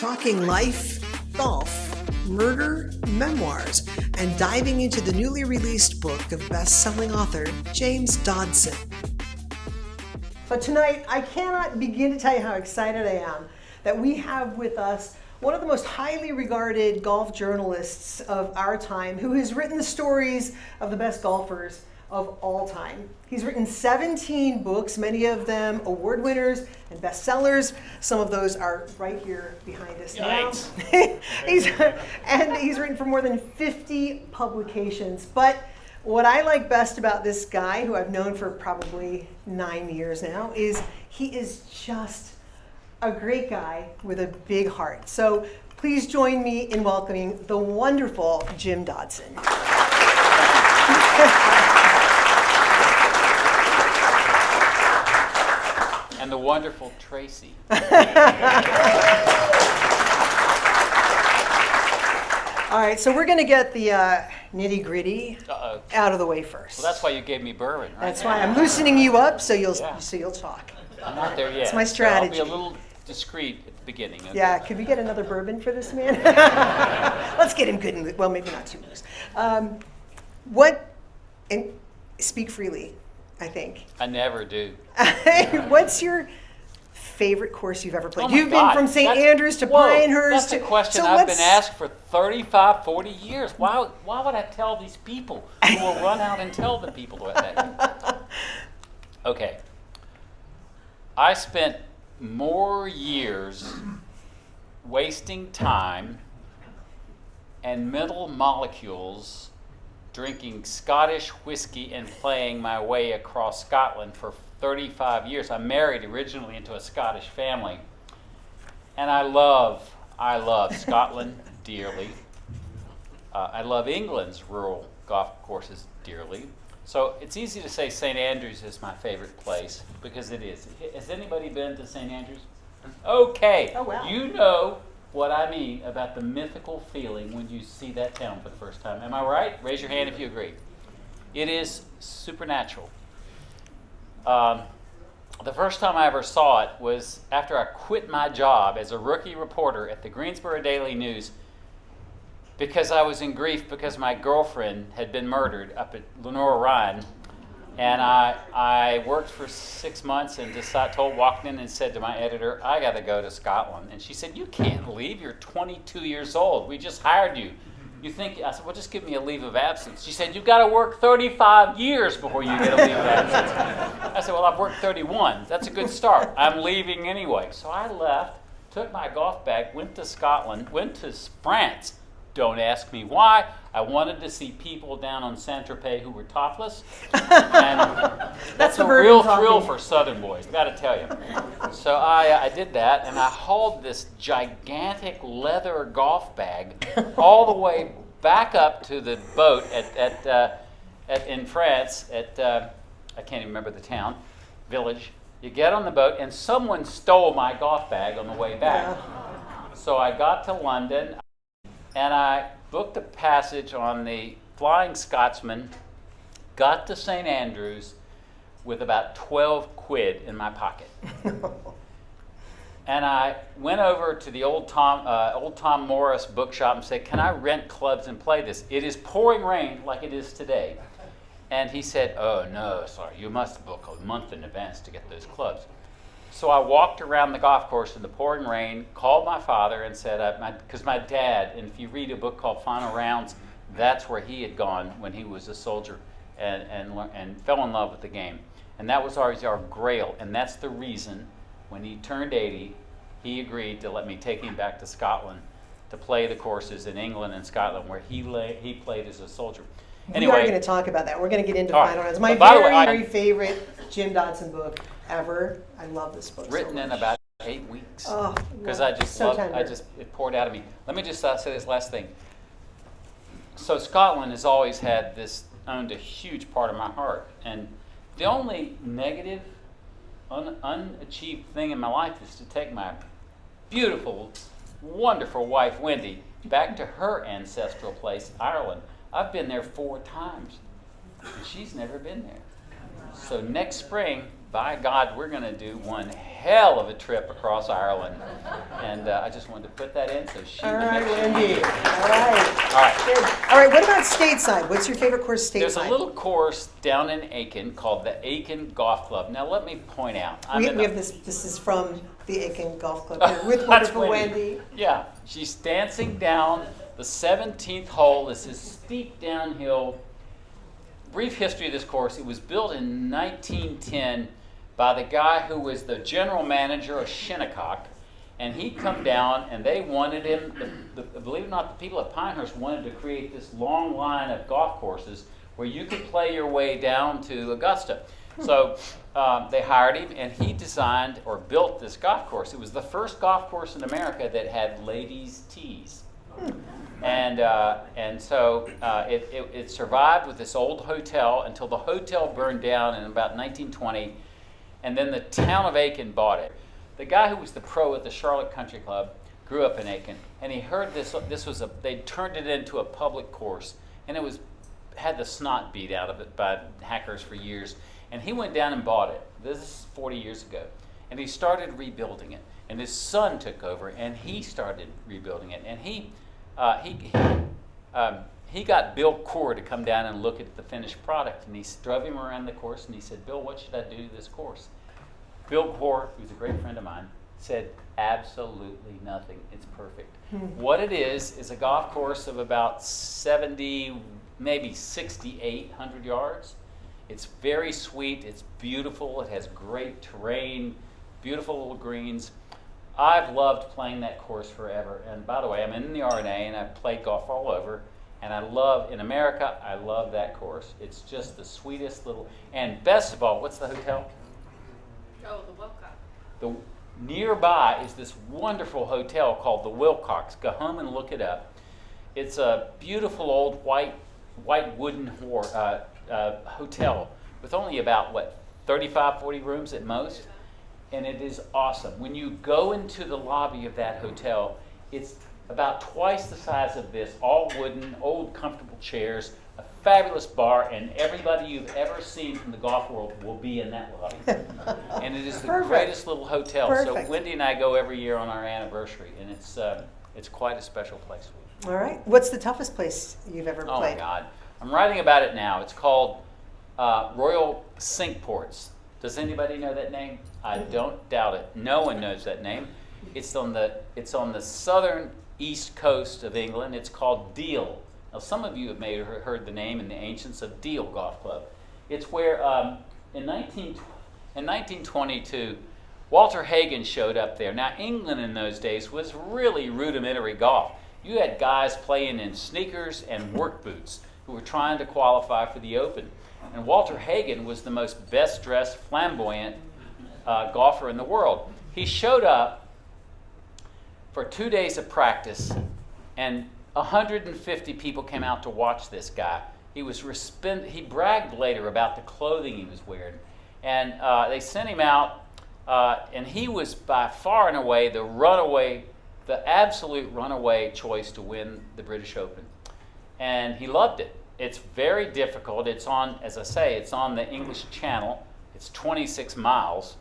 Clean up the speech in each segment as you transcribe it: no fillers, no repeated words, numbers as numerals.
talking life, golf, murder, memoirs, and diving into the newly released book of best-selling author James Dodson. But tonight, I cannot begin to tell you how excited I am that we have with us one of the most highly regarded golf journalists of our time, who has written the stories of the best golfers of all time. He's written 17 books, many of them award winners and bestsellers. Some of those are right here behind us now. He's written for more than 50 publications. But what I like best about this guy, who I've known for probably 9 years now, is he is just a great guy with a big heart. So please join me in welcoming the wonderful Jim Dodson. And the wonderful Tracy. All right, so we're going to get the nitty-gritty out of the way first. Well, that's why you gave me bourbon, right? That's why I'm loosening you up so you'll talk. I'm not there yet. It's my strategy. So I'll be a little discreet at the beginning. Okay? Yeah, could we get another bourbon for this man? Let's get him good and well, maybe not too loose. And speak freely, I think. I never do. What's your favorite course you've ever played? Oh my You've God. been from St. Andrews to Pinehurst. That's a question I've been asked for 35, 40 years. Why would I tell these people who will run out and tell the people what that is? Okay. I spent more years wasting time and mental molecules drinking Scottish whiskey and playing my way across Scotland for 35 years. I'm married originally into a Scottish family, and I love Scotland dearly. I love England's rural golf courses dearly. So it's easy to say St. Andrews is my favorite place, because it is. Has anybody been to St. Andrews? Okay. Oh, wow. You know what I mean about the mythical feeling when you see that town for the first time. Am I right? Raise your hand if you agree. It is supernatural. The first time I ever saw it was after I quit my job as a rookie reporter at the Greensboro Daily News, because I was in grief because my girlfriend had been murdered up at Lenora Ryan. And I worked for 6 months and walked in and said to my editor, I got to go to Scotland. And she said, you can't leave. You're 22 years old. We just hired you. You think? I said, well, just give me a leave of absence. She said, you've got to work 35 years before you get a leave of absence. I said, well, I've worked 31. That's a good start. I'm leaving anyway. So I left, took my golf bag, went to Scotland, went to France. Don't ask me why. I wanted to see people down on Saint-Tropez who were topless. And that's a real thrill for Southern boys, got to tell you. So I did that, and I hauled this gigantic leather golf bag all the way back up to the boat in France at I can't even remember the town, village. You get on the boat, and someone stole my golf bag on the way back. So I got to London, and I booked a passage on the Flying Scotsman, got to St. Andrews with about 12 quid in my pocket. And I went over to the old Tom Morris bookshop and said, can I rent clubs and play this? It is pouring rain like it is today. And he said, oh no, sorry, you must book a month in advance to get those clubs. So I walked around the golf course in the pouring rain, called my father and said, because my dad, and if you read a book called Final Rounds, that's where he had gone when he was a soldier and fell in love with the game. And that was always our grail. And that's the reason when he turned 80, he agreed to let me take him back to Scotland to play the courses in England and Scotland where he played as a soldier. Anyway, we are going to talk about that. We're going to get into Final Rounds. My very favorite Jim Dodson book ever. I love this book. Written so in much. about 8 weeks. Oh, because I just so love. tender. It poured out of me. Let me just say this last thing. So Scotland has always owned a huge part of my heart, and the only negative, unachieved thing in my life is to take my beautiful, wonderful wife Wendy back to her ancestral place, Ireland. I've been there 4 times, and she's never been there. So next spring, by God, we're going to do one hell of a trip across Ireland. And I just wanted to put that in so she All would right, make sure Wendy. you did. All right. All right. Good. All right, what about stateside? What's your favorite course stateside? There's a little course down in Aiken called the Aiken Golf Club. Now, let me point out. We have this is from the Aiken Golf Club here with wonderful Wendy. Yeah, she's dancing down the 17th hole. This is steep downhill. Brief history of this course. It was built in 1910 by the guy who was the general manager of Shinnecock. And he'd come down, and they wanted him, believe it or not, the people at Pinehurst wanted to create this long line of golf courses where you could play your way down to Augusta. So they hired him, and he designed or built this golf course. It was the first golf course in America that had ladies' tees. And so it survived with this old hotel until the hotel burned down in about 1920, and then the town of Aiken bought it. The guy who was the pro at the Charlotte Country Club grew up in Aiken, and he heard they turned it into a public course, and it had the snot beat out of it by hackers for years. And he went down and bought it. This is 40 years ago, and he started rebuilding it. And his son took over, and he started rebuilding it. And he got Bill Core to come down and look at the finished product, and he drove him around the course, and he said, "Bill, what should I do to this course?" Bill Core, who's a great friend of mine, said, "Absolutely nothing. It's perfect." What it is a golf course of about 70, maybe 6,800 yards. It's very sweet. It's beautiful. It has great terrain, beautiful little greens. I've loved playing that course forever. And by the way, I'm in the RNA, and I've played golf all over. And in America, I love that course. It's just the sweetest little, and best of all, what's the hotel? Oh, the Wilcox. Nearby is this wonderful hotel called the Wilcox. Go home and look it up. It's a beautiful old white wooden hotel with only about, 35, 40 rooms at most. And it is awesome. When you go into the lobby of that hotel, it's about twice the size of this, all wooden, old, comfortable chairs, a fabulous bar, and everybody you've ever seen from the golf world will be in that lobby. And it is the greatest little hotel. Perfect. So Wendy and I go every year on our anniversary, and it's quite a special place. All right. What's the toughest place you've ever Oh played? my God. I'm writing about it now. It's called Royal Cinque Ports. Does anybody know that name? I don't doubt it. No one knows that name. It's on the southern east coast of England. It's called Deal. Now, some of you have may have heard the name in the ancients of Deal Golf Club. It's where in 1922, Walter Hagen showed up there. Now, England in those days was really rudimentary golf. You had guys playing in sneakers and work boots who were trying to qualify for the Open. And Walter Hagen was the most best-dressed, flamboyant golfer in the world. He showed up for 2 days of practice, and 150 people came out to watch this guy. He bragged later about the clothing he was wearing. And they sent him out, and he was by far and away the absolute runaway choice to win the British Open. And he loved it. It's very difficult. It's on, as I say, it's on the English Channel. It's 26 miles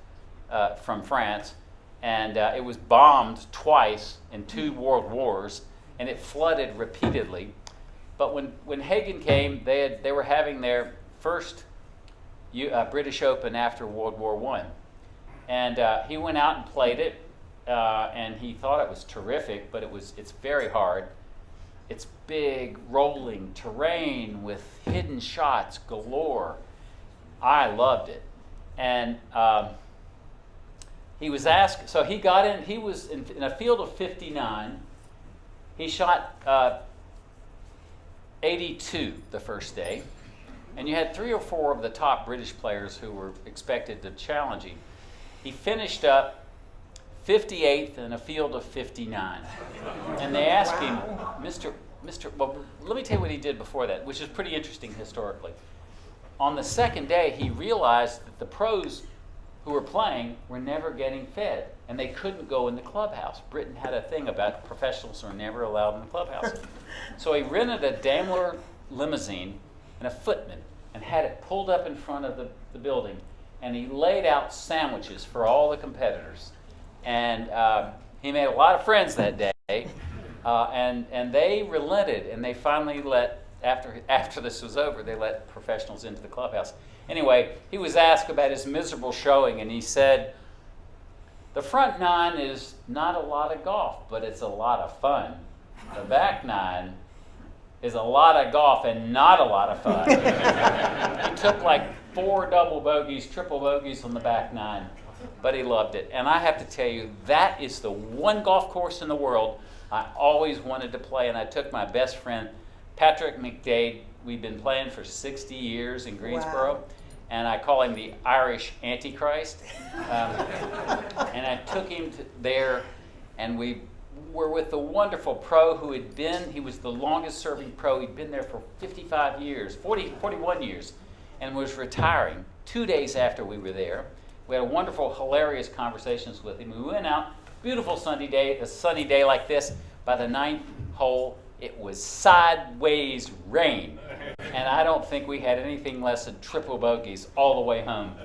from France. And it was bombed twice in 2 world wars, and it flooded repeatedly. But when Hagen came, they were having their first British Open after World War I. And he went out and played it, and he thought it was terrific, but it's very hard. It's big, rolling terrain with hidden shots galore. I loved it. And he was asked, so he got in, he was in a field of 59. He shot 82 the first day. And you had 3 or 4 of the top British players who were expected to challenge him. He finished up 58th in a field of 59. And they asked him, well, let me tell you what he did before that, which is pretty interesting historically. On the second day, he realized that the pros who were playing were never getting fed, and they couldn't go in the clubhouse. Britain had a thing about professionals are never allowed in the clubhouse. So he rented a Daimler limousine and a footman and had it pulled up in front of the building. and he laid out sandwiches for all the competitors. And he made a lot of friends that day, and they relented, and they finally let, after this was over, they let professionals into the clubhouse. Anyway, he was asked about his miserable showing, and he said, "The front nine is not a lot of golf, but it's a lot of fun. The back nine is a lot of golf and not a lot of fun." He took like 4 double bogeys, triple bogeys on the back nine, but he loved it. And I have to tell you, that is the one golf course in the world I always wanted to play. And I took my best friend, Patrick McDade. We've been playing for 60 years in Greensboro. Wow. And I call him the Irish Antichrist. And I took him there, and we were with the wonderful pro who he was the longest serving pro. He'd been there for 55 years, 41 years, and was retiring 2 days after we were there. We had wonderful, hilarious conversations with him. We went out, beautiful sunny day, a sunny day like this. By the 9th hole, it was sideways rain. And I don't think we had anything less than triple bogeys all the way home.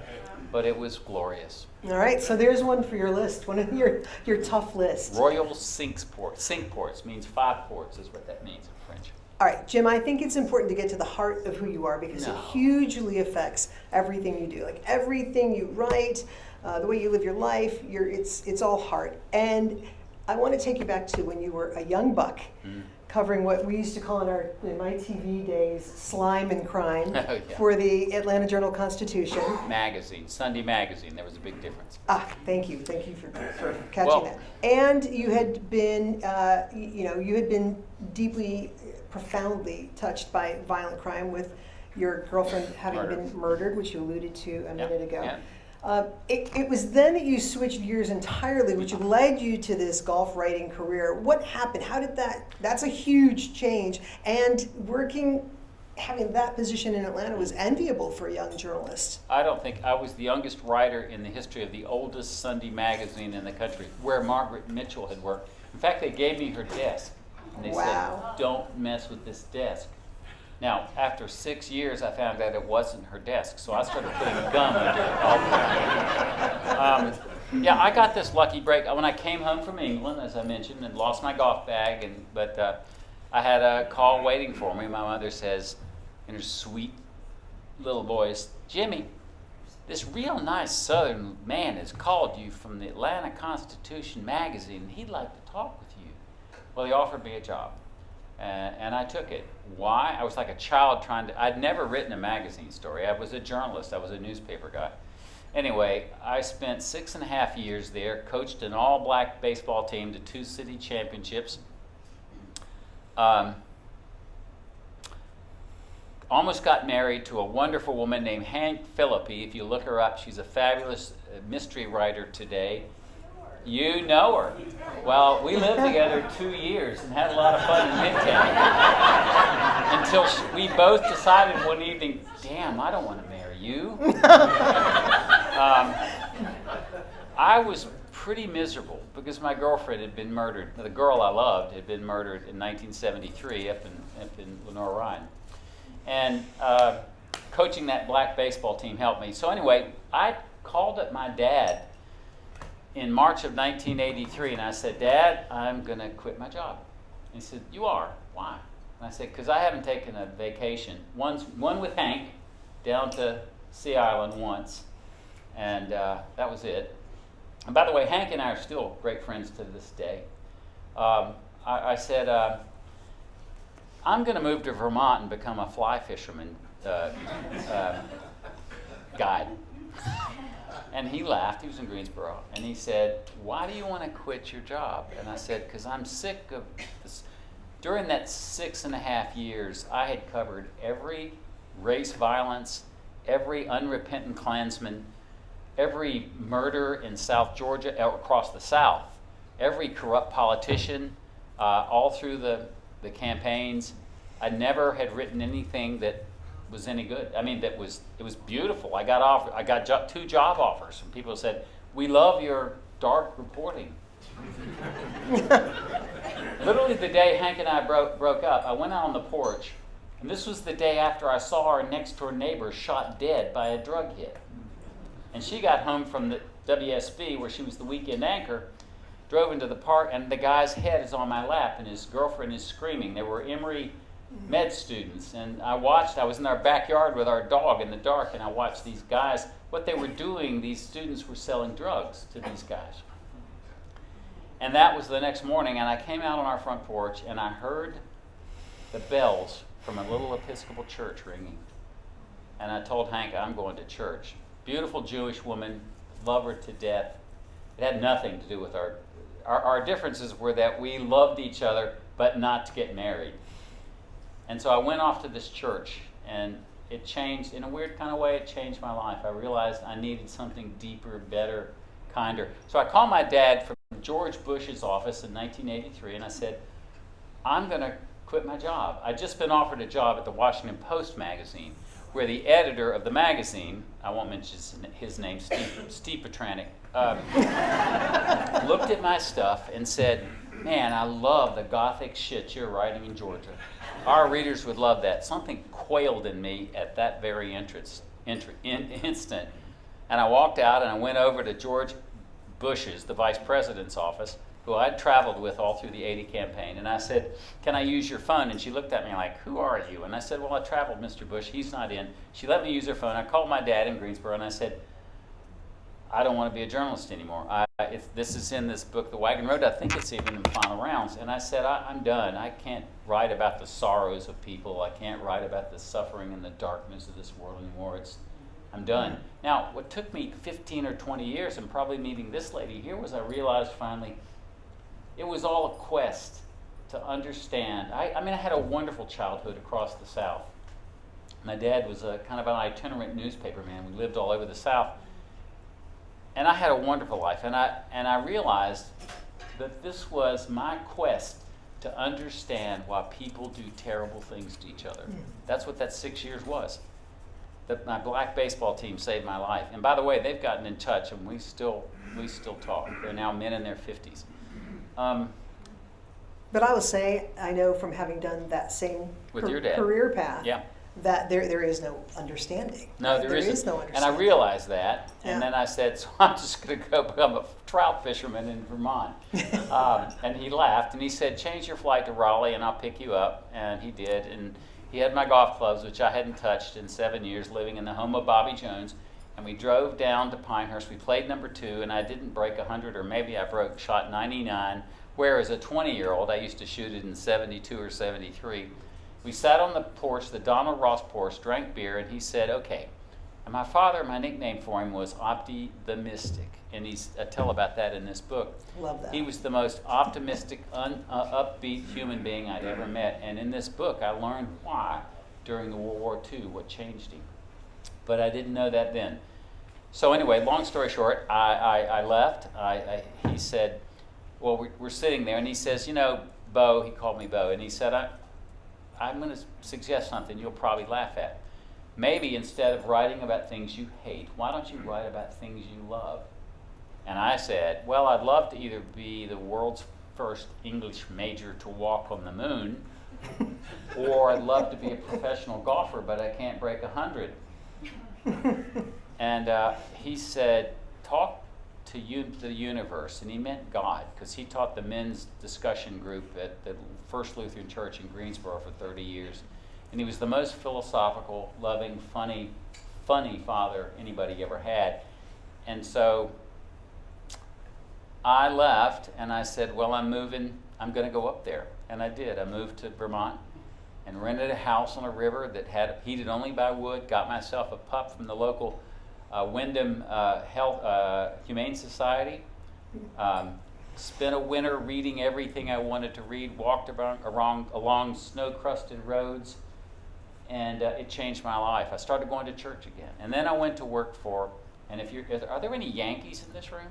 But it was glorious. All right, so there's one for your list, one of your tough lists. Royal Cinque Ports means 5 ports is what that means in French. All right, Jim, I think it's important to get to the heart of who you are because it hugely affects everything you do. Like everything you write, the way you live your life, it's all heart. And I want to take you back to when you were a young buck. Covering what we used to call in my TV days, slime and crime for the Atlanta Journal-Constitution. Sunday magazine, there was a big difference. Thank you for catching that. And you had been, you had been deeply, profoundly touched by violent crime with your girlfriend having been murdered, which you alluded to a minute ago. Yeah. It was then that you switched gears entirely, which led you to this golf writing career. What happened? How did that's a huge change. And having that position in Atlanta was enviable for a young journalist. I don't think I was the youngest writer in the history of the oldest Sunday magazine in the country, where Margaret Mitchell had worked. In fact, they gave me her desk. And they said, "Don't mess with this desk." Now, after 6 years, I found out it wasn't her desk, so I started putting gum under it all the time. I got this lucky break. When I came home from England, as I mentioned, and lost my golf bag, but I had a call waiting for me. My mother says, in her sweet little voice, "Jimmy, this real nice Southern man has called you from the Atlanta Constitution magazine, and he'd like to talk with you." Well, he offered me a job. And I took it. Why? I was like a child I'd never written a magazine story. I was a journalist. I was a newspaper guy. Anyway, I spent 6.5 years there, coached an all-black baseball team to 2 city championships. Almost got married to a wonderful woman named Hank Philippi. If you look her up, she's a fabulous mystery writer today. You know her. Well, we lived together 2 years and had a lot of fun in Midtown until we both decided one evening, damn, I don't want to marry you. I was pretty miserable because my girlfriend had been murdered. The girl I loved had been murdered in 1973 up in Lenore Rhine. And coaching that black baseball team helped me. So anyway, I called up my dad in March of 1983, and I said, "Dad, I'm going to quit my job." And he said, "You are? Why?" And I said, "Because I haven't taken a vacation. One with Hank down to Sea Island once, and that was it." And by the way, Hank and I are still great friends to this day. I said, "I'm going to move to Vermont and become a fly fisherman guide." And he laughed. He was in Greensboro. And he said, "Why do you want to quit your job?" And I said, "Because I'm sick of this." During that 6.5 years, I had covered every race violence, every unrepentant Klansman, every murder in South Georgia, across the South, every corrupt politician, all through the campaigns. I never had written anything that was any good. I mean, it was beautiful. I got 2 job offers from people who said, "We love your dark reporting." Literally the day Hank and I broke up, I went out on the porch, and this was the day after I saw our next door neighbor shot dead by a drug hit. And she got home from the WSB, where she was the weekend anchor, drove into the park, and the guy's head is on my lap, and his girlfriend is screaming. They were Emory med students, and I was in our backyard with our dog in the dark, and I watched these guys, what they were doing. These students were selling drugs to these guys. And that was the next morning, and I came out on our front porch, and I heard the bells from a little Episcopal church ringing. And I told Hank, I'm going to church. Beautiful Jewish woman, love her to death. It had nothing to do with our differences were that we loved each other, but not to get married. And so I went off to this church, and it changed, in a weird kind of way, it changed my life. I realized I needed something deeper, better, kinder. So I called my dad from George Bush's office in 1983, and I said, I'm going to quit my job. I'd just been offered a job at the Washington Post magazine, where the editor of the magazine, I won't mention his name, Steve Petranek, looked at my stuff and said, man, I love the gothic shit you're writing in Georgia. Our readers would love that. Something quailed in me at that very instant. And I walked out and I went over to George Bush's, the vice president's office, who I'd traveled with all through the 80 campaign. And I said, can I use your phone? And she looked at me like, who are you? And I said, well, I traveled, Mr. Bush. He's not in. She let me use her phone. I called my dad in Greensboro, and I said, I don't want to be a journalist anymore. This is in this book, The Wagon Road. I think it's even in final rounds. And I said, I'm done. I can't write about the sorrows of people. I can't write about the suffering and the darkness of this world anymore. I'm done. Now, what took me 15 or 20 years, and probably meeting this lady here, was I realized finally it was all a quest to understand. I had a wonderful childhood across the South. My dad was a kind of an itinerant newspaper man. We lived all over the South. And I had a wonderful life. And I realized that this was my quest to understand why people do terrible things to each other. That's what that 6 years was. My black baseball team saved my life. And by the way, they've gotten in touch, and we still talk. They're now men in their 50s. But I will say, I know from having done that same with your dad. Career path, yeah, that there is no understanding. No, there isn't. Is no understanding. And I realized that, and Yeah. then I said, so I'm just going to go become a trout fisherman in Vermont. And he laughed, and he said, change your flight to Raleigh, and I'll pick you up. And he did, and he had my golf clubs, which I hadn't touched in 7 years, living in the home of Bobby Jones. And we drove down to Pinehurst. We played number 2, and I didn't break 100, or maybe I shot 99, whereas a 20-year-old, I used to shoot it in 72 or 73. We sat on the porch, the Donald Ross porch, drank beer, and he said, okay. And my father, my nickname for him was Opti the Mystic, and I tell about that in this book. Love that. He was the most optimistic, upbeat human being I'd ever met, and in this book I learned why during the World War II, what changed him. But I didn't know that then. So anyway, long story short, I left. He said, well, we're sitting there, and he says, you know, Bo, he called me Bo, and he said, I'm going to suggest something you'll probably laugh at. Maybe instead of writing about things you hate, why don't you write about things you love? And I said, well, I'd love to either be the world's first English major to walk on the moon, or I'd love to be a professional golfer, but I can't break 100. And he said, talk to the universe, and he meant God, because he taught the men's discussion group at the First Lutheran Church in Greensboro for 30 years. And he was the most philosophical, loving, funny father anybody ever had. And so I left, and I said, well, I'm moving, I'm going to go up there. And I did. I moved to Vermont and rented a house on a river that had heated only by wood, got myself a pup from the local Wyndham Humane Society, spent a winter reading everything I wanted to read, walked along snow-crusted roads, and it changed my life. I started going to church again. And then I went to work for, and are there any Yankees in this room?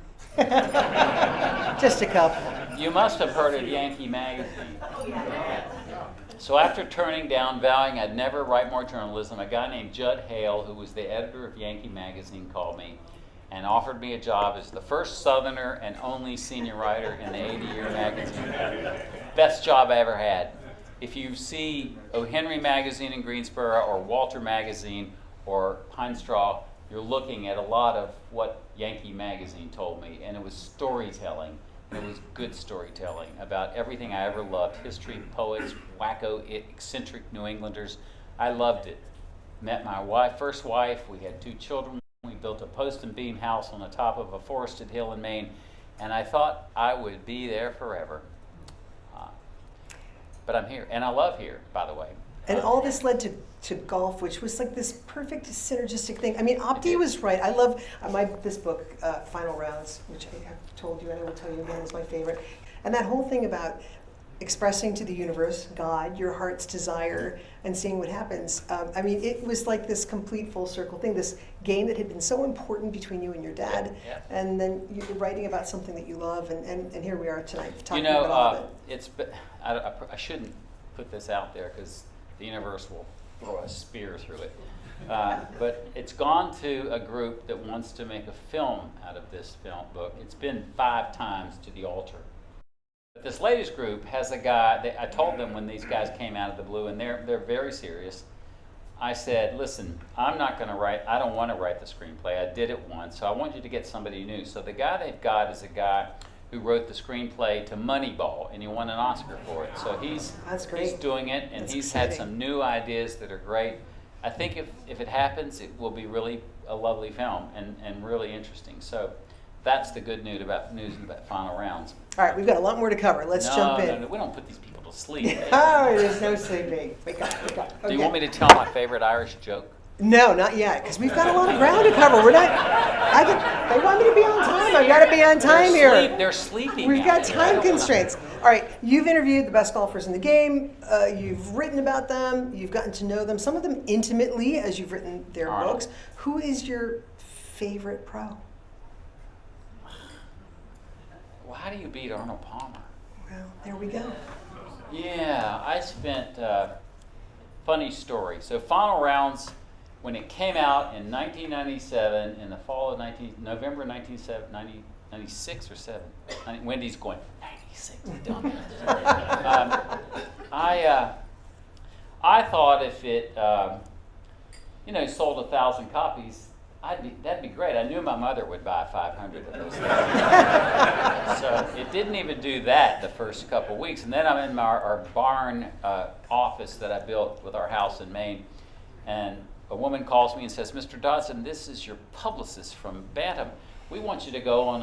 Just a couple. You must have heard of Yankee Magazine. So after turning down, vowing I'd never write more journalism, a guy named Judd Hale, who was the editor of Yankee Magazine, called me and offered me a job as the first Southerner and only senior writer in the 80-year magazine. Best job I ever had. If you see O. Henry Magazine in Greensboro or Walter Magazine or Pine Straw, you're looking at a lot of what Yankee Magazine told me, and it was storytelling. And it was good storytelling about everything I ever loved: history, poets, wacko, eccentric New Englanders. I loved it. Met my first wife. We had 2 children. We built a post and beam house on the top of a forested hill in Maine, and I thought I would be there forever. But I'm here, and I love here, by the way. And all this led to golf, which was like this perfect synergistic thing. I mean, Opti was right. I love this book, Final Rounds, which I have told you, and I will tell you again, is my favorite. And that whole thing about expressing to the universe, God, your heart's desire, and seeing what happens. I mean, it was like this complete full circle thing, this game that had been so important between you and your dad, and then you're writing about something that you love, and here we are tonight talking about all of it. I shouldn't put this out there because the universe will throw a spear through it. But it's gone to a group that wants to make a film out of this book. It's been 5 times to the altar. But this latest group has a guy, I told them when these guys came out of the blue, and they're very serious. I said, listen, I don't want to write the screenplay. I did it once, so I want you to get somebody new. So the guy they've got is a guy who wrote the screenplay to Moneyball, and he won an Oscar for it. So he's doing it, and he's had some new ideas that are great. I think if it happens, it will be really a lovely film and really interesting. So that's the good news about Final Rounds. All right, we've got a lot more to cover. Let's jump in. No, we don't put these people to sleep. Oh, there's no sleeping. Wake up. Okay. Do you want me to tell my favorite Irish joke? No, not yet, because we've got a lot of ground to cover. They want me to be on time. I've got to be on time here. They're sleeping. We've got time constraints. All right, you've interviewed the best golfers in the game. You've written about them. You've gotten to know them, some of them intimately, as you've written their books. Who is your favorite pro? Well, how do you beat Arnold Palmer? Well, there we go. Yeah, I spent, funny story. So Final Rounds, when it came out in 1997, in the fall of November 1996 or 7, Wendy's going, 96, dumbass. I thought if it, sold 1,000 copies, that'd be great. I knew my mother would buy 500 of those things. So it didn't even do that the first couple of weeks. And then I'm in our barn office that I built with our house in Maine, and a woman calls me and says, Mr. Dodson, this is your publicist from Bantam. We want you to go on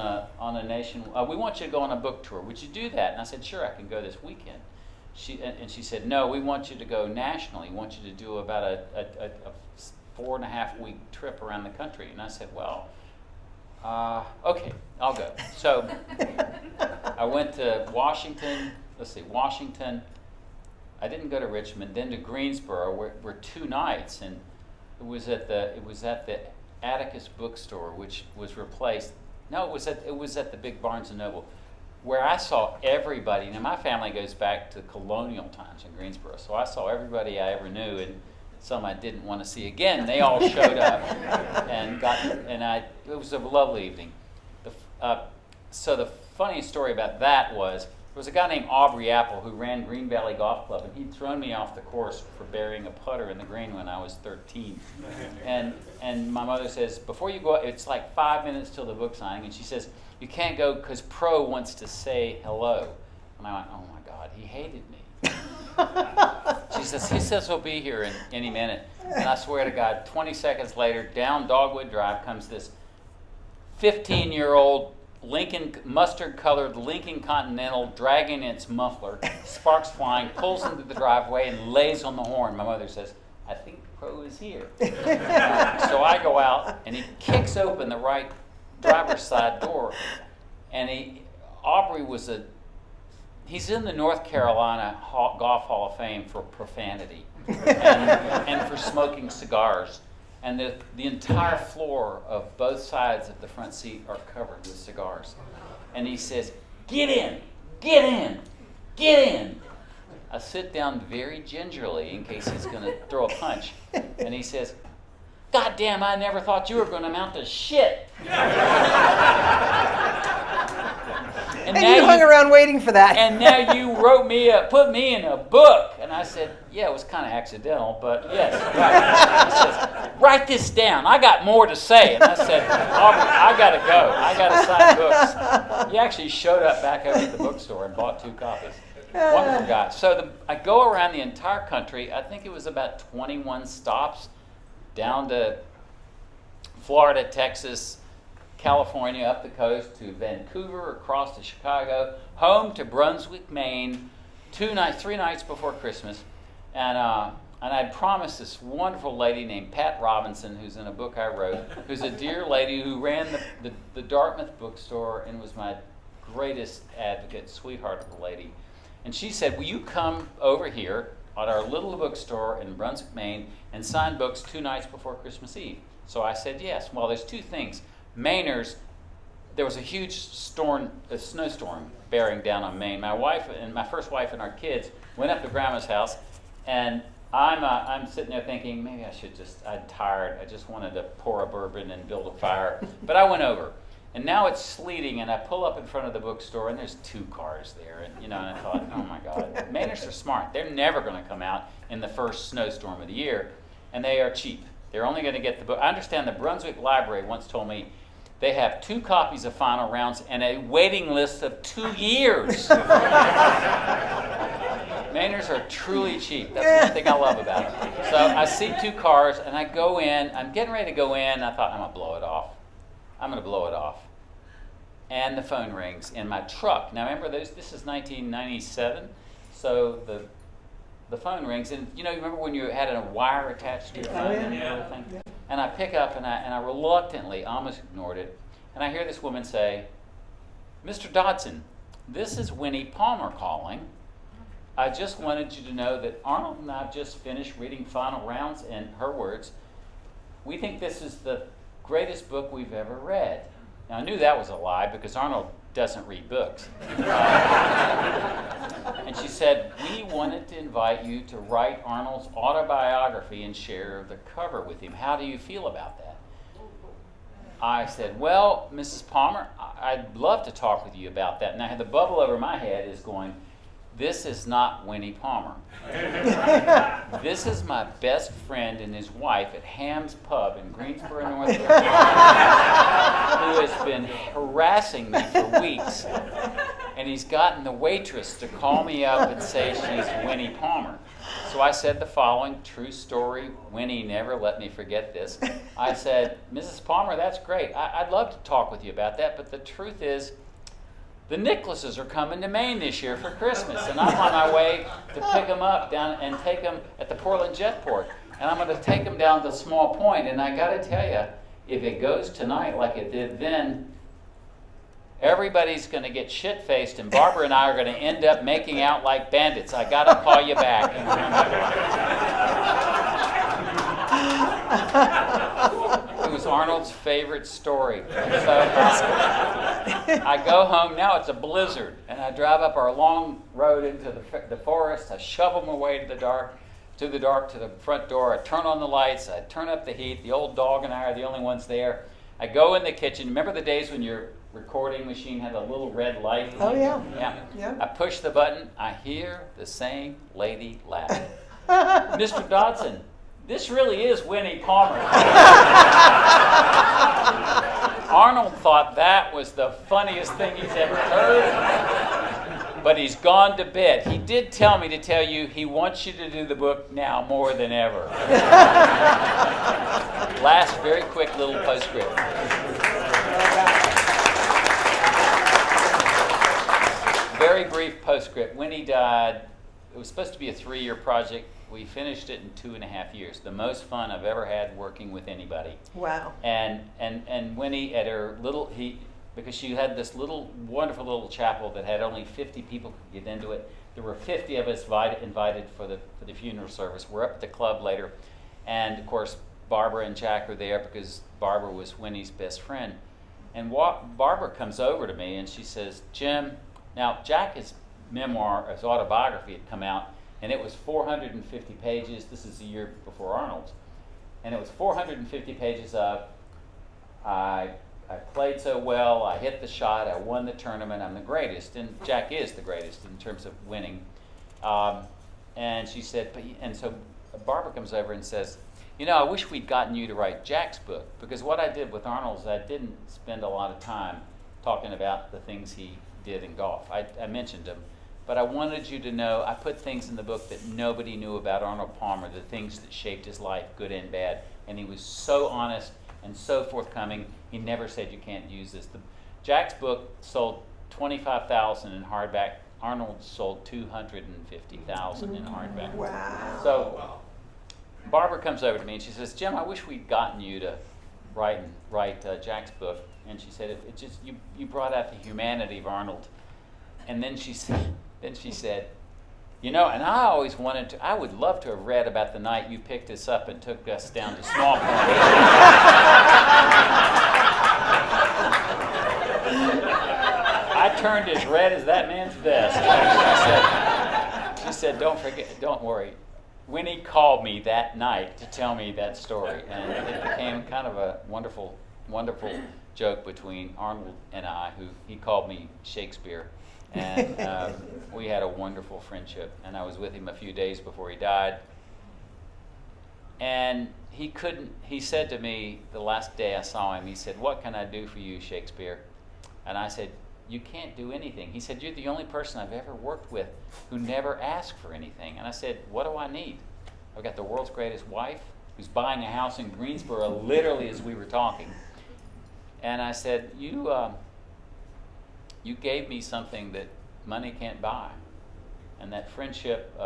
we want you to go on a book tour. Would you do that? And I said, sure, I can go this weekend. She said, no, we want you to go nationally. We want you to do about a 4.5-week trip around the country. And I said, well, okay, I'll go. So I went to Washington. I didn't go to Richmond, then to Greensboro, where 2 nights, and it was at the Atticus bookstore, which was replaced. No, it was at the big Barnes and Noble, where I saw everybody. Now my family goes back to colonial times in Greensboro, so I saw everybody I ever knew, and some I didn't want to see again. They all showed up, it was a lovely evening. So the funny story about that was, there was a guy named Aubrey Apple who ran Green Valley Golf Club, and he'd thrown me off the course for burying a putter in the green when I was 13. And my mother says, before you go, it's like 5 minutes till the book signing, and she says, you can't go because Pro wants to say hello. And I went, oh my God, he hated me. He says he'll be here in any minute. And I swear to God, 20 seconds later, down Dogwood Drive comes this 15-year-old mustard-colored Lincoln Continental dragging its muffler, sparks flying, pulls into the driveway and lays on the horn. My mother says, I think Pro is here. So I go out, and he kicks open the right driver's side door, and he's in the North Carolina Golf Hall of Fame for profanity and for smoking cigars. And the entire floor of both sides of the front seat are covered with cigars. And he says, get in, get in, get in. I sit down very gingerly in case he's going to throw a punch. And he says, God damn, I never thought you were going to amount to shit. And you hung around waiting for that. And now you put me in a book. And I said, yeah, it was kind of accidental, but yes, right. He says, write this down. I got more to say. And I said, Aubrey, I got to go. I got to sign books. He actually showed up back over at the bookstore and bought 2 copies. Wonderful guy. So I go around the entire country. I think it was about 21 stops down to Florida, Texas, California, up the coast to Vancouver, across to Chicago, home to Brunswick, Maine, 3 nights before Christmas. And I'd promised this wonderful lady named Pat Robinson, who's in a book I wrote, who's a dear lady who ran the Dartmouth bookstore and was my greatest advocate, sweetheart of a lady. And she said, will you come over here at our little bookstore in Brunswick, Maine, and sign books 2 nights before Christmas Eve? So I said yes. Well, there's 2 things. Mainers, there was a huge snowstorm bearing down on Maine. My first wife and our kids went up to Grandma's house, and I'm sitting there thinking, maybe I'm tired. I just wanted to pour a bourbon and build a fire. But I went over. And now it's sleeting, and I pull up in front of the bookstore, and there's 2 cars there. And I thought, oh my God, Mainers are smart. They're never going to come out in the first snowstorm of the year, and they are cheap. They're only going to get the book. I understand the Brunswick Library once told me they have 2 copies of Final Rounds and a waiting list of 2 years. Mainers are truly cheap. That's one thing I love about them. So I see 2 cars, and I go in. I'm getting ready to go in, and I thought, I'm going to blow it off. And the phone rings in my truck. Now remember, this is 1997, so the phone rings, and you remember when you had a wire attached to your phone and everything? Yeah. And I pick up, and I reluctantly almost ignored it, and I hear this woman say, Mr. Dodson, this is Winnie Palmer calling. I just wanted you to know that Arnold and I have just finished reading Final Rounds, and her words, we think this is the greatest book we've ever read. Now I knew that was a lie because Arnold doesn't read books. And she said, we wanted to invite you to write Arnold's autobiography and share the cover with him. How do you feel about that? I said, well, Mrs. Palmer, I'd love to talk with you about that. Now the bubble over my head is going, this is not Winnie Palmer. This is my best friend and his wife at Ham's Pub in Greensboro, North Carolina, who has been harassing me for weeks. And he's gotten the waitress to call me up and say she's Winnie Palmer. So I said the following, true story. Winnie never let me forget this. I said, Mrs. Palmer, that's great. I'd love to talk with you about that, but the truth is, the Nicholases are coming to Maine this year for Christmas, and I'm on my way to pick them up down and take them at the Portland Jetport. And I'm going to take them down to Small Point, and I got to tell you, if it goes tonight like it did then, everybody's going to get shit-faced, and Barbara and I are going to end up making out like bandits. I got to call you back. It was Arnold's favorite story. So I go home. Now it's a blizzard, and I drive up our long road into the forest. I shovel my way to the front door. I turn on the lights. I turn up the heat. The old dog and I are the only ones there. I go in the kitchen. Remember the days when your recording machine had a little red light? Oh, yeah. Yeah. I push the button. I hear the same lady laugh. Mr. Dodson, this really is Winnie Palmer. Arnold thought that was the funniest thing he's ever heard, but he's gone to bed. He did tell me to tell you he wants you to do the book now more than ever. Last very quick little postscript. Very brief postscript. Winnie died. It was supposed to be a 3-year project. We finished it in 2.5 years. The most fun I've ever had working with anybody. Wow. And Winnie at her because she had this wonderful little chapel that had only 50 people could get into it. There were 50 of us invited for the funeral service. We're up at the club later. And of course, Barbara and Jack are there because Barbara was Winnie's best friend. And Barbara comes over to me and she says, Jim, now Jack's memoir, his autobiography had come out, and it was 450 pages. This is the year before Arnold's. And it was 450 pages of, I I played so well, I hit the shot, I won the tournament, I'm the greatest. And Jack is the greatest in terms of winning. And she said, and so Barbara comes over and says, you know, I wish we'd gotten you to write Jack's book, because what I did with Arnold is I didn't spend a lot of time talking about the things he did in golf. I mentioned them, but I wanted you to know, I put things in the book that nobody knew about Arnold Palmer, the things that shaped his life, good and bad, and he was so honest and so forthcoming. He never said you can't use this. Jack's book sold 25,000 in hardback. Arnold sold 250,000 in hardback. Wow. So Barbara comes over to me and she says, Jim, I wish we'd gotten you to write Jack's book. And she said, it just you brought out the humanity of Arnold. And then she said, you know, and I always wanted to, I would love to have read about the night you picked us up and took us down to Small Point. I turned as red as that man's vest. She said, don't worry. Winnie called me that night to tell me that story. And it became kind of a wonderful, wonderful joke between Arnold and I, who he called me Shakespeare. And we had a wonderful friendship. And I was with him a few days before he died. And he said to me the last day I saw him, he said, what can I do for you, Shakespeare? And I said, you can't do anything. He said, you're the only person I've ever worked with who never asked for anything. And I said, what do I need? I've got the world's greatest wife who's buying a house in Greensboro literally as we were talking. And I said, you gave me something that money can't buy. And that friendship,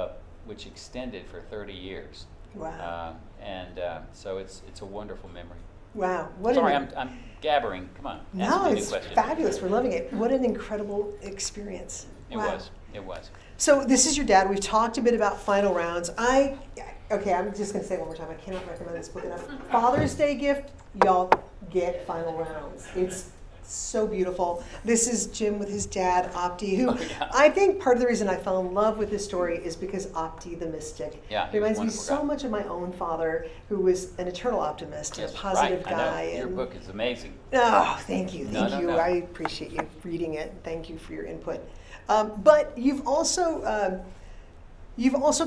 which extended for 30 years. Wow. So it's a wonderful memory. Wow. Sorry, I'm gabbering. Come on. No, it's fabulous. We're loving it. What an incredible experience. It was. So this is your dad. We've talked a bit about Final Rounds. I'm just going to say it one more time. I cannot recommend this book enough. Father's Day gift, y'all get Final Rounds. It's so beautiful. This is Jim with his dad, Opti, who I think part of the reason I fell in love with this story is because Opti the mystic reminds me so much of my own father, who was an eternal optimist and a positive guy. Your book is amazing. Oh, thank you. No. I appreciate you reading it. Thank you for your input. But you've also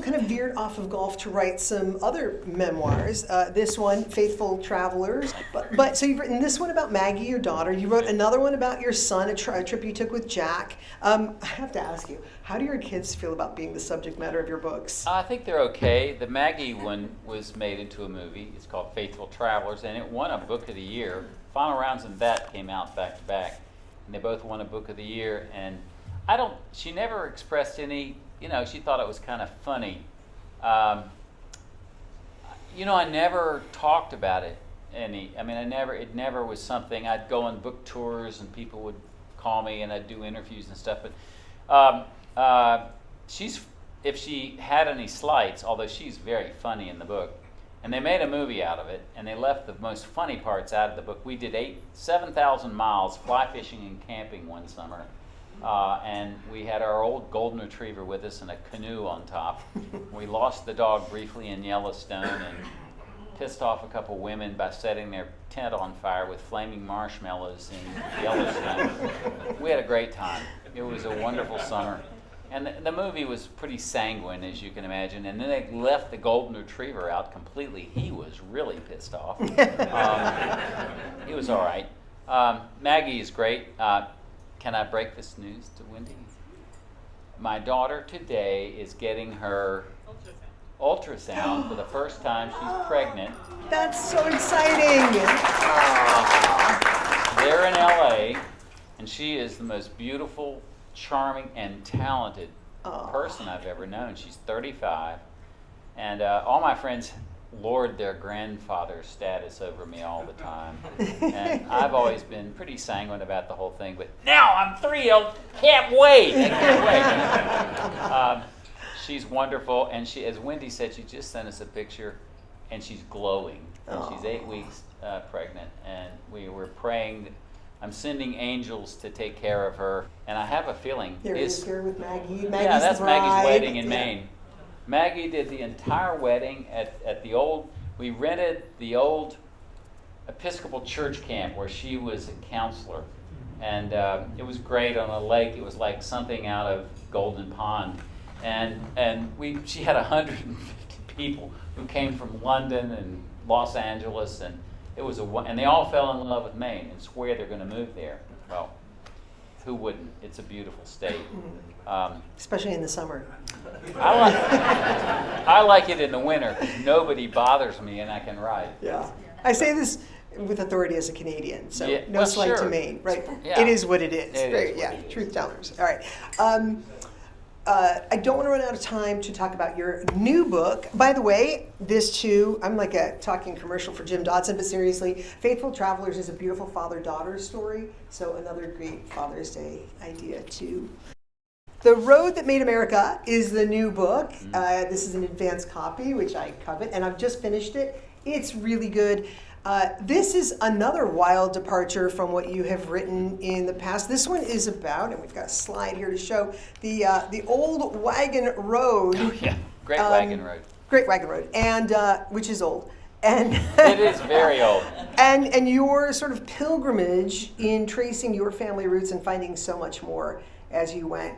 kind of veered off of golf to write some other memoirs. This one, Faithful Travelers. But so you've written this one about Maggie, your daughter. You wrote another one about your son, a trip you took with Jack. I have to ask you, how do your kids feel about being the subject matter of your books? I think they're okay. The Maggie one was made into a movie. It's called Faithful Travelers, and it won a Book of the Year. Final Rounds and that came out back to back, and they both won a Book of the Year. And she never expressed any. She thought it was kind of funny. I never talked about it it never was something. I'd go on book tours and people would call me and I'd do interviews and stuff. But if she had any slights, although she's very funny in the book, and they made a movie out of it, and they left the most funny parts out of the book. We did 7,000 miles fly fishing and camping one summer. And we had our old golden retriever with us in a canoe on top. We lost the dog briefly in Yellowstone and pissed off a couple women by setting their tent on fire with flaming marshmallows in Yellowstone. We had a great time. It was a wonderful summer. And the movie was pretty sanguine, as you can imagine. And then they left the golden retriever out completely. He was really pissed off. He was all right. Maggie is great. Can I break this news to Wendy? My daughter today is getting her ultrasound for the first time. She's pregnant. That's so exciting. They're in LA, and she is the most beautiful, charming, and talented person I've ever known. She's 35, and all my friends lord their grandfather status over me all the time. And I've always been pretty sanguine about the whole thing, but now I'm thrilled. Can't wait. I can't wait. She's wonderful, and she, as Wendy said, she just sent us a picture, and she's glowing. And she's 8 weeks pregnant, and we were praying. I'm sending angels to take care of her, and I have a feeling. Here with Maggie. That's Maggie's wedding in Maine. Maggie did the entire wedding at the old, we rented the old Episcopal church camp where she was a counselor. And it was great on a lake. It was like something out of Golden Pond. And she had 150 people who came from London and Los Angeles, and and they all fell in love with Maine and swear they're going to move there. Well, who wouldn't? It's a beautiful state. Especially in the summer. I like it in the winter because nobody bothers me and I can ride. Yeah. I say this with authority as a Canadian, so Yeah, no well, slight sure. to Maine, right? Yeah. It is what it is. It Very, is yeah, what it is. truth tellers. All right. I don't want to run out of time to talk about your new book. By the way, this too, I'm like a talking commercial for Jim Dodson, but seriously, Faithful Travelers is a beautiful father-daughter story, so another great Father's Day idea too. The Road That Made America is the new book. This is an advanced copy, which I covet, and I've just finished it. It's really good. This is another wild departure from what you have written in the past. This one is about, and we've got a slide here to show, the old wagon road. Oh, yeah, Great Wagon Road. Great Wagon Road, and which is old. And It is very old. and your sort of pilgrimage in tracing your family roots and finding so much more as you went.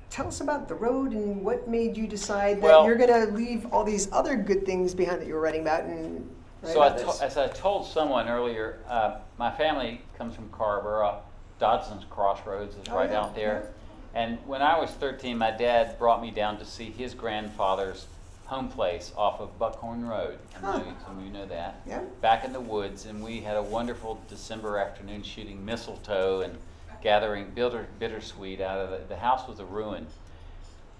Tell us about the road and what made you decide that you're going to leave all these other good things behind that you were writing about and write So about this. as I told someone earlier, my family comes from Carrboro. Dodson's Crossroads is right out there. And when I was 13, my dad brought me down to see his grandfather's home place off of Buckhorn Road. Some of you know that. Yeah. Back in the woods, and we had a wonderful December afternoon shooting mistletoe and gathering bittersweet out of the house was a ruin.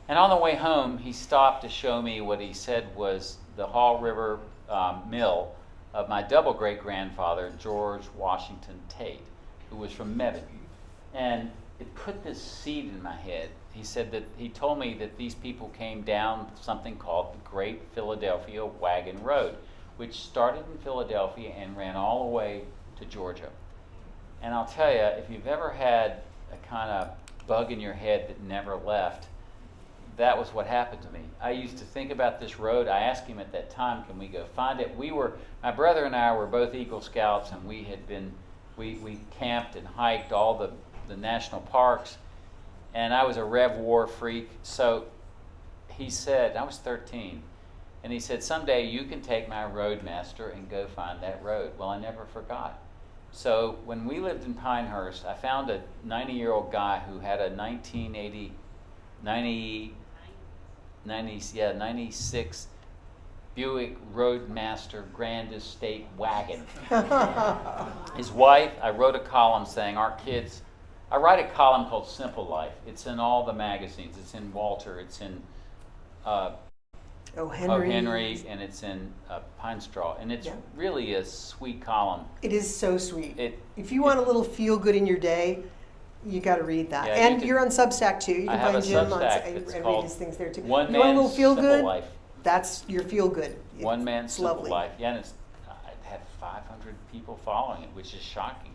And on the way home, he stopped to show me what he said was the Haw River mill of my double great-grandfather, George Washington Tate, who was from Mebane. And it put this seed in my head. He said that he told me that these people came down something called the Great Philadelphia Wagon Road, which started in Philadelphia and ran all the way to Georgia. And I'll tell you, if you've ever had a kind of bug in your head that never left, that was what happened to me. I used to think about this road. I asked him at that time, can we go find it? My brother and I were both Eagle Scouts, and we camped and hiked all the national parks, and I was a Rev War freak. So he said, I was 13, and he said, someday you can take my roadmaster and go find that road. Well, I never forgot. So when we lived in Pinehurst, I found a 90-year-old guy who had a 96 Buick Roadmaster Grand Estate wagon. His wife, I wrote a column saying I write a column called Simple Life. It's in all the magazines. It's in Walter, it's in O. Henry, and it's in Pine Straw. And it's really a sweet column. It is so sweet. If you want a little feel good in your day, you got to read that. Yeah, and you're on Substack too. You I can have find a Jim Substack. and It's read called his things there too. One you want a little Man's feel Simple good? Life. That's your feel good. One Man's Simple lovely. Life. Yeah, and it had 500 people following it, which is shocking.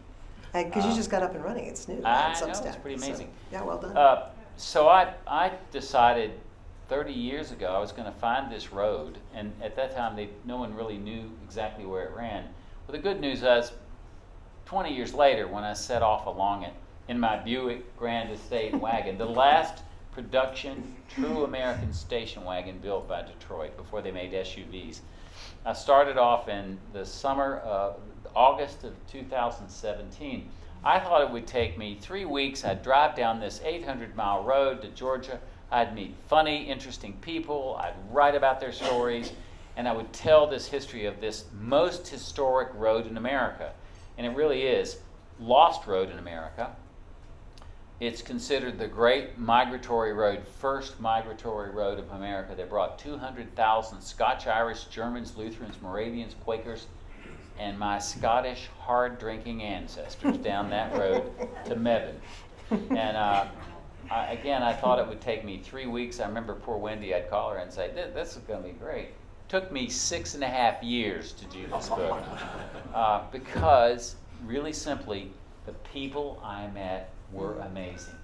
Because you just got up and running. It's new. I on know, Substack. it's pretty amazing. So, yeah, well done. So I decided 30 years ago I was going to find this road, and at that time no one really knew exactly where it ran. Well, the good news is 20 years later, when I set off along it in my Buick Grand Estate wagon, the last production true American station wagon built by Detroit before they made SUVs. I started off in the summer of August of 2017. I thought it would take me 3 weeks. I'd drive down this 800-mile road to Georgia. I'd meet funny, interesting people. I'd write about their stories, and I would tell this history of this most historic road in America. And it really is lost road in America. It's considered the great migratory road, first migratory road of America that brought 200,000 Scotch, Irish, Germans, Lutherans, Moravians, Quakers, and my Scottish hard-drinking ancestors down that road to Mebane. And I thought it would take me 3 weeks. I remember poor Wendy, I'd call her and say, this is going to be great. Took me 6.5 years to do this book because, really simply, the people I met were amazing.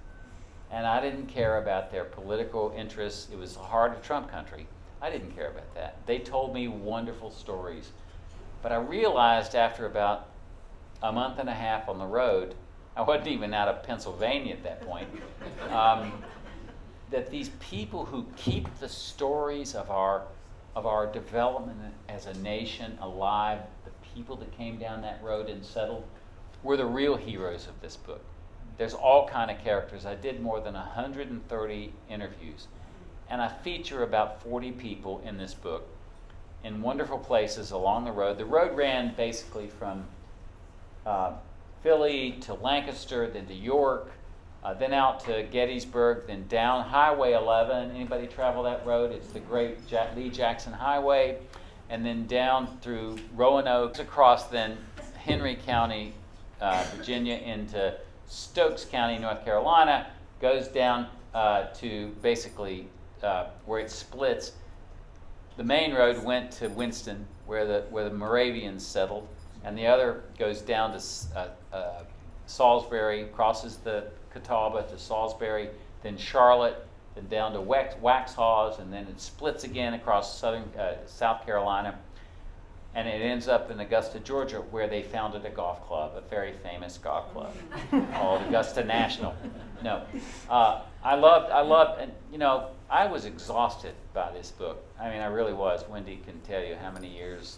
And I didn't care about their political interests. It was the heart of Trump country. I didn't care about that. They told me wonderful stories. But I realized after about a month and a half on the road, I wasn't even out of Pennsylvania at that point, that these people who keep the stories of our development as a nation alive, the people that came down that road and settled, were the real heroes of this book. There's all kind of characters. I did more than 130 interviews, and I feature about 40 people in this book in wonderful places along the road. The road ran basically from Philly to Lancaster, then to York, then out to Gettysburg, then down Highway 11. Anybody travel that road? It's the great Lee Jackson Highway. And then down through Roanoke, across then Henry County, Virginia, into Stokes County, North Carolina, goes down to basically where it splits. The main road went to Winston, where the Moravians settled, and the other goes down to Salisbury, crosses the Catawba to Salisbury, then Charlotte, then down to Waxhaws, and then it splits again across South Carolina, and it ends up in Augusta, Georgia, where they founded a golf club, a very famous golf club called Augusta National. No, I loved, and I was exhausted by this book. I mean, I really was. Wendy can tell you how many years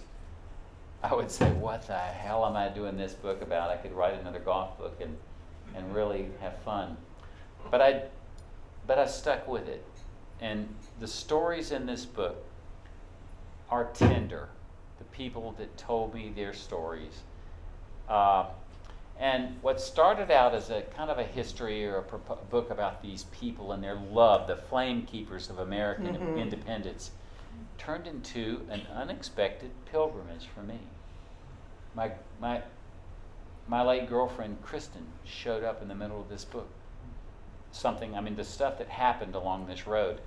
I would say, what the hell am I doing this book about? I could write another golf book and really have fun. But I stuck with it. And the stories in this book are tender. The people that told me their stories. And what started out as a kind of a history or a book about these people and their love, the flame keepers of American independence, turned into an unexpected pilgrimage for me. My late girlfriend, Kristen, showed up in the middle of this book. The stuff that happened along this road.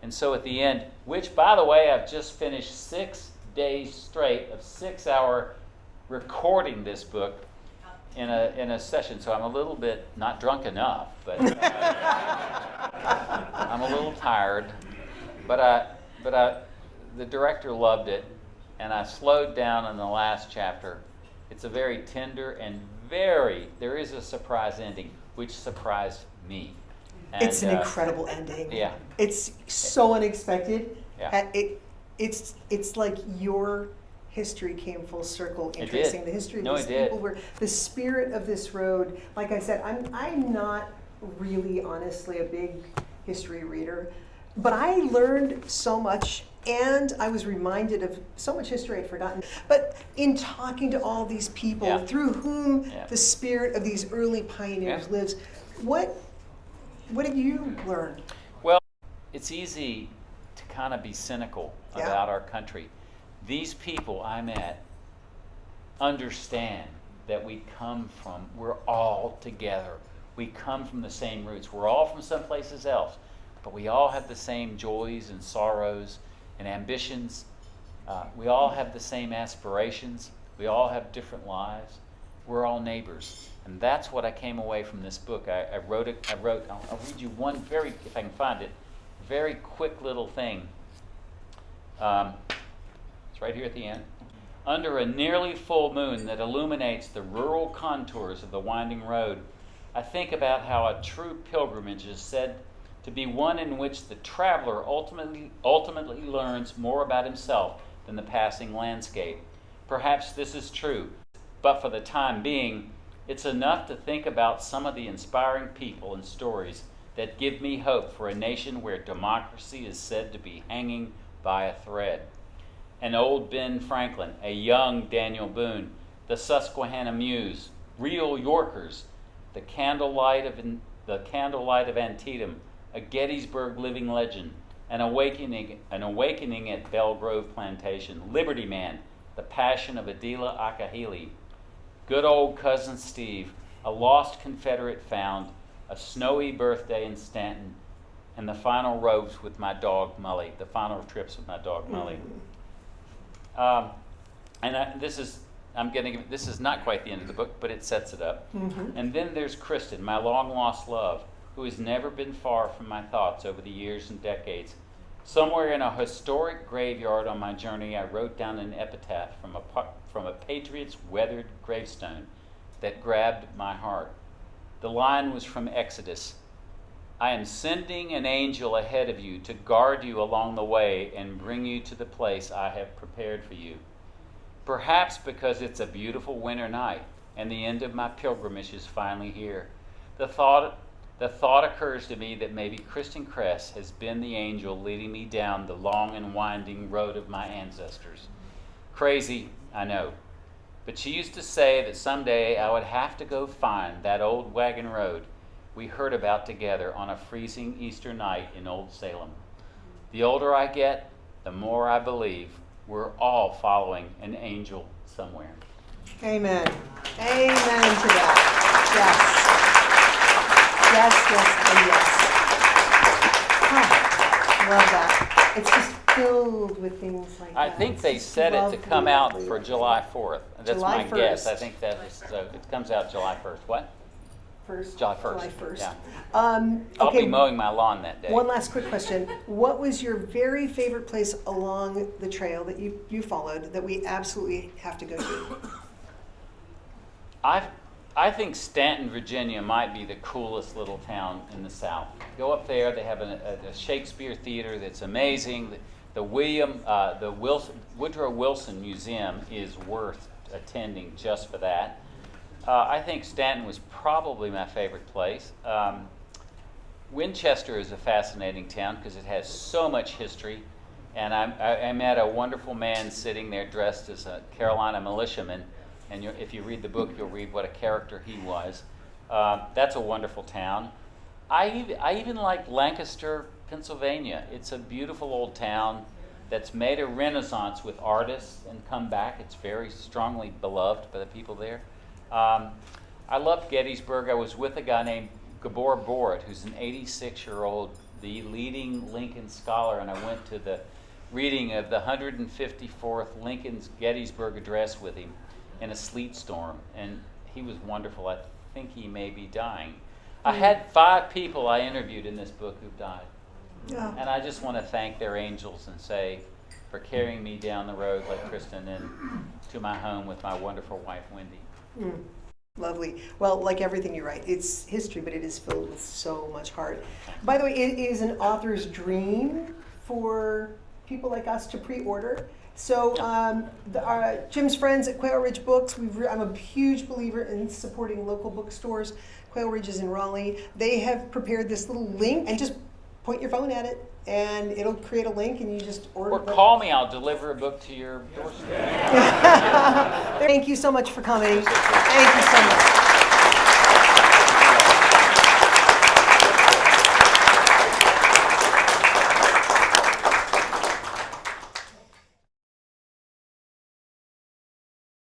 And so at the end, which, by the way, I've just finished 6 days straight of 6-hour recording this book in a session. So I'm a little bit, not drunk enough, but I'm a little tired. But the director loved it, and I slowed down in the last chapter. It's a very tender and there is a surprise ending, which surprised me. And, it's an incredible ending. Yeah. It's so unexpected. Yeah. It's like your history came full circle in tracing the history of these people. Where the spirit of this road, like I said, I'm not really honestly a big history reader, but I learned so much. And I was reminded of so much history I'd forgotten. But in talking to all these people through whom the spirit of these early pioneers lives, what have you learned? Well, it's easy to kind of be cynical about our country. These people I met understand that we're all together. We come from the same roots. We're all from some places else, but we all have the same joys and sorrows and ambitions. We all have the same aspirations. We all have different lives. We're all neighbors. And that's what I came away from this book. I wrote, I'll read you one if I can find it, very quick little thing. It's right here at the end. Under a nearly full moon that illuminates the rural contours of the winding road, I think about how a true pilgrimage is said to be one in which the traveler ultimately learns more about himself than the passing landscape. Perhaps this is true, but for the time being, it's enough to think about some of the inspiring people and stories that give me hope for a nation where democracy is said to be hanging by a thread. An old Ben Franklin, a young Daniel Boone, the Susquehanna Mews, real Yorkers, the candlelight of Antietam, a Gettysburg living legend, an awakening at Belle Grove Plantation, Liberty Man, the passion of Adela Akahili, good old cousin Steve, a lost Confederate found, a snowy birthday in Stanton, and the final ropes with my dog Mully, the final trips with my dog Mully. This is not quite the end of the book, but it sets it up. And then there's Kristen, my long lost love, who has never been far from my thoughts over the years and decades. Somewhere in a historic graveyard on my journey, I wrote down an epitaph from a patriot's weathered gravestone that grabbed my heart. The line was from Exodus. I am sending an angel ahead of you to guard you along the way and bring you to the place I have prepared for you. Perhaps because it's a beautiful winter night and the end of my pilgrimage is finally here. The thought occurs to me that maybe Kristen Kress has been the angel leading me down the long and winding road of my ancestors. Crazy, I know. But she used to say that someday I would have to go find that old wagon road we heard about together on a freezing Easter night in Old Salem. The older I get, the more I believe we're all following an angel somewhere. Amen. Amen to that. Yes. Yes, yes, and yes. Love that. It's just filled with things like that. I think they set it to come out for July 4th. That's July my guess. 1st. I think that is, so it comes out July 1st. What? July 1st. July 1st. Yeah. I'll Okay. be mowing my lawn that day. One last quick question. What was your very favorite place along the trail that you followed that we absolutely have to go to? I think Stanton, Virginia might be the coolest little town in the South. Go up there. They have a Shakespeare theater that's amazing. The Woodrow Wilson Museum is worth attending just for that. I think Stanton was probably my favorite place. Winchester is a fascinating town because it has so much history. And I met a wonderful man sitting there dressed as a Carolina militiaman. And if you read the book, you'll read what a character he was. That's a wonderful town. I even like Lancaster, Pennsylvania. It's a beautiful old town that's made a renaissance with artists and come back. It's very strongly beloved by the people there. I loved Gettysburg. I was with a guy named Gabor Borat, who's an 86-year-old, the leading Lincoln scholar, and I went to the reading of the 154th Lincoln's Gettysburg Address with him in a sleet storm, and he was wonderful. I think he may be dying. I had 5 people I interviewed in this book who've died. Yeah. And I just want to thank their angels and say for carrying me down the road like Kristen and to my home with my wonderful wife, Wendy. Lovely. Well, like everything you write, it's history, but it is filled with so much heart. By the way, it is an author's dream for people like us to pre-order. So Jim's friends at Quail Ridge Books, I'm a huge believer in supporting local bookstores. Quail Ridge is in Raleigh. They have prepared this little link, and just point your phone at it, and it'll create a link, and you just order. Or call me, I'll deliver a book to your doorstep. Thank you so much for coming. Thank you so much.